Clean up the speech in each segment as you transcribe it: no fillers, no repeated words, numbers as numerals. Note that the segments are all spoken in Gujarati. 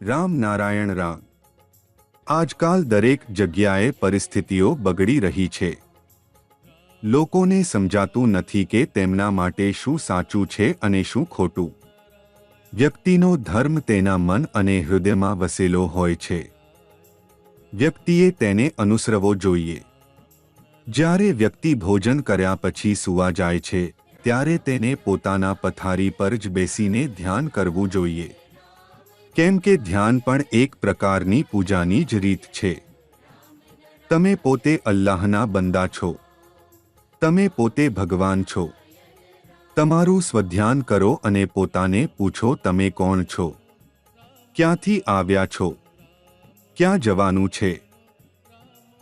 રામ નારાયણ રામ। આજકાલ દરેક જગ્યાએ પરિસ્થિતિઓ બગડી રહી છે। લોકોને સમજાતું નથી કે તેમના માટે શું સાચું છે અને શું ખોટું। વ્યક્તિનો ધર્મ તેના મન અને હૃદયમાં વસેલો હોય છે। વ્યક્તિએ તેને અનુસરવો જોઈએ। જ્યારે વ્યક્તિ ભોજન કર્યા પછી સૂવા જાય છે ત્યારે તેને પોતાના પથારી પર જ બેસીને ધ્યાન કરવું જોઈએ। કેમ કે ધ્યાન પણ એક પ્રકારની પૂજાની જ રીત છે। તમે પોતે અલ્લાહના બંદા છો। તમે પોતે ભગવાન છો। તમારું સ્વધ્યાન કરો અને પોતાને પૂછો તમે કોણ છો, ક્યાંથી આવ્યા છો, ક્યાં જવાનું છે,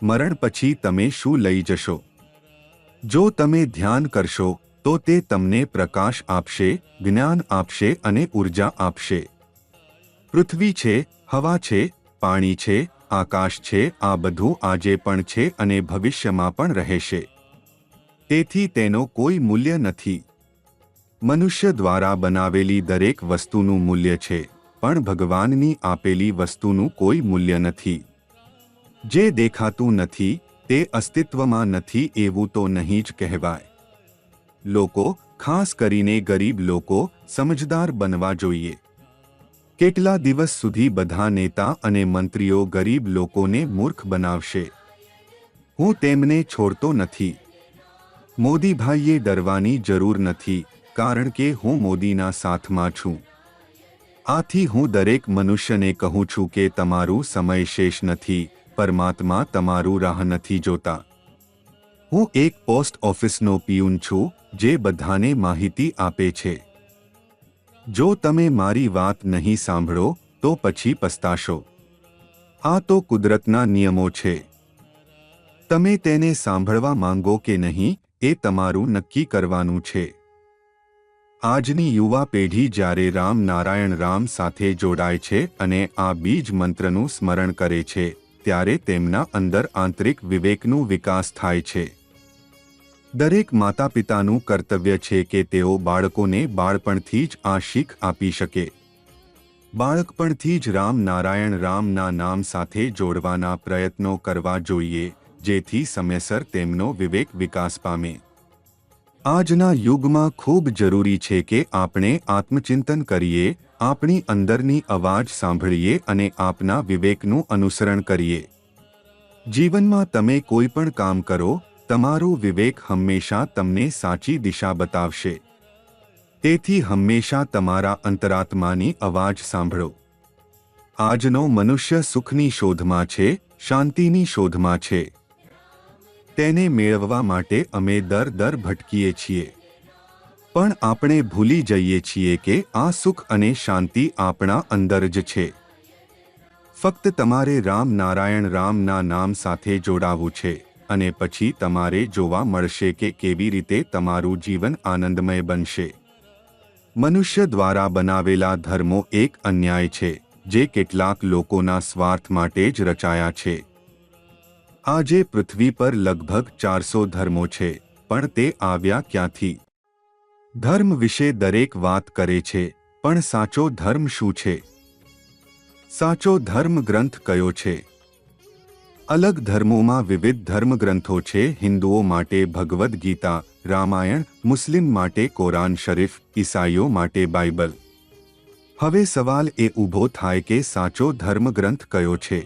મરણ પછી તમે શું લઈ જશો। જો તમે ધ્યાન કરશો તો તે તમને પ્રકાશ આપશે, જ્ઞાન આપશે અને ઉર્જા આપશે। પૃથ્વી છે, હવા છે, પાણી છે, આકાશ છે, આ બધું આજે પણ છે અને ભવિષ્યમાં પણ રહેશે। તેથી તેનો કોઈ મૂલ્ય નથી। મનુષ્ય દ્વારા બનાવેલી દરેક વસ્તુનું મૂલ્ય છે, પણ ભગવાનની આપેલી વસ્તુનું કોઈ મૂલ્ય નથી। જે દેખાતું નથી તે અસ્તિત્વમાં નથી એવું તો નહીં જ કહેવાય। લોકો, ખાસ કરીને ગરીબ લોકો, સમજદાર બનવા જોઈએ। કેટલા દિવસ સુધી બધા નેતા અને મંત્રીઓ ગરીબ લોકોને મૂર્ખ બનાવશે? હું તેમને છોડતો નથી। મોદીભાઈએ ડરવાની જરૂર નથી, કારણ કે હું મોદીના સાથમાં છું। આથી હું દરેક મનુષ્યને કહું છું કે તમારું સમય શેષ નથી, પરમાત્મા તમારું રાહ નથી જોતા। હું એક પોસ્ટ ઓફિસનો પિયુન છું જે બધાને માહિતી આપે છે। જો તમે મારી વાત નહીં સાંભળો તો પછી પસ્તાશો। આ તો કુદરતના નિયમો છે। તમે તેને સાંભળવા માંગો કે નહીં એ તમારું નક્કી કરવાનું છે। આજની યુવા પેઢી જ્યારે રામ નારાયણ રામ સાથે જોડાય છે અને આ બીજ મંત્રનું સ્મરણ કરે છે ત્યારે તેમના અંદર આંતરિક વિવેકનું વિકાસ થાય છે। દરેક માતા પિતાનું કર્તવ્ય છે કે તેઓ બાળકોને બાળપણથી જ આ શીખ આપી શકે। બાળકપણથી જ રામ નારાયણ રામના નામ સાથે જોડવાના પ્રયત્નો કરવા જોઈએ, જેથી સમયસર તેમનો વિવેક વિકાસ પામે। આજના યુગમાં ખૂબ જરૂરી છે કે આપણે આત્મચિંતન કરીએ, આપણી અંદરની અવાજ સાંભળીએ અને આપના વિવેકનું અનુસરણ કરીએ। જીવનમાં તમે કોઈ પણ કામ કરો, તમારું વિવેક હંમેશા તમને સાચી દિશા બતાવશે। તેથી હંમેશા તમારા અંતરાત્માની અવાજ સાંભળો। આજનો મનુષ્ય સુખની શોધમાં છે, શાંતિની શોધમાં છે। તેને મેળવવા માટે અમે દર ભટકીએ છીએ। પણ આપણે ભૂલી જઈએ છીએ કે આ સુખ અને શાંતિ આપણા અંદર જ છે। ફક્ત તમારે રામ નારાયણ રામના નામ સાથે જોડાવું છે અને પછી તમારે જોવા મળશે કે કેવી રીતે તમારું જીવન આનંદમય બનશે। મનુષ્ય દ્વારા બનાવેલા ધર્મો એક અન્યાય છે જે કેટલાક લોકોના સ્વાર્થ માટે જ રચાયા છે। આજે પૃથ્વી પર લગભગ 400 ધર્મો છે, પણ તે આવ્યા ક્યાંથી? ધર્મ વિશે દરેક વાત કરે છે, પણ સાચો ધર્મ શું છે? સાચો ધર્મ ગ્રંથ કયો છે? અલગ ધર્મોમાં વિવિધ ધર્મગ્રંથો છે। હિન્દુઓ માટે ભગવદ્ ગીતા, રામાયણ, મુસ્લિમ માટે કોરાન શરીફ, ઈસાઈઓ માટે બાઇબલ। હવે સવાલ એ ઊભો થાય કે સાચો ધર્મગ્રંથ કયો છે?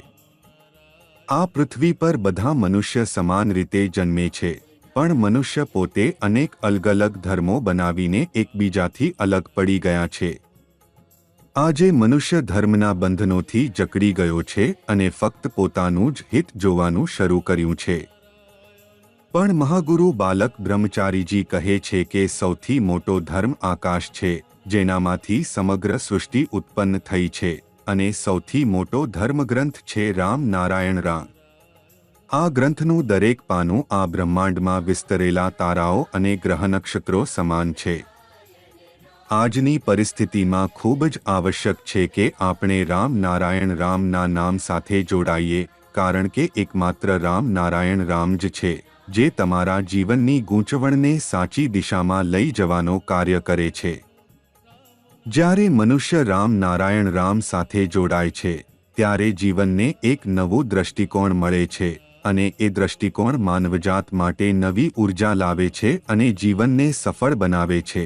આ પૃથ્વી પર બધા મનુષ્ય સમાન રીતે જન્મે છે, પણ મનુષ્ય પોતે અનેક અલગ અલગ ધર્મો બનાવીને એકબીજાથી અલગ પડી ગયા છે। આજે મનુષ્ય ધર્મના બંધનોથી જકડી ગયો છે અને ફક્ત પોતાનું જ હિત જોવાનું શરૂ કર્યું છે। પણ મહાગુરુ બાલક બ્રહ્મચારીજી કહે છે કે સૌથી મોટો ધર્મ આકાશ છે, જેનામાંથી સમગ્ર સૃષ્ટિ ઉત્પન્ન થઈ છે, અને સૌથી મોટો ધર્મગ્રંથ છે રામ નારાયણ રામ। આ ગ્રંથનું દરેક પાનું આ બ્રહ્માંડમાં વિસ્તરેલા તારાઓ અને ગ્રહ નક્ષત્રો સમાન છે। આજની પરિસ્થિતિમાં ખૂબ જ આવશ્યક છે કે આપણે રામ નારાયણ રામના નામ સાથે જોડાઈએ, કારણ કે એકમાત્ર રામ નારાયણ રામ જ છે જે તમારા જીવનની ગૂંચવણને સાચી દિશામાં લઈ જવાનો કાર્ય કરે છે। જ્યારે મનુષ્ય રામ નારાયણ રામ સાથે જોડાય છે ત્યારે જીવનને એક નવું દૃષ્ટિકોણ મળે છે અને એ દૃષ્ટિકોણ માનવજાત માટે નવી ઉર્જા લાવે છે અને જીવનને સફળ બનાવે છે.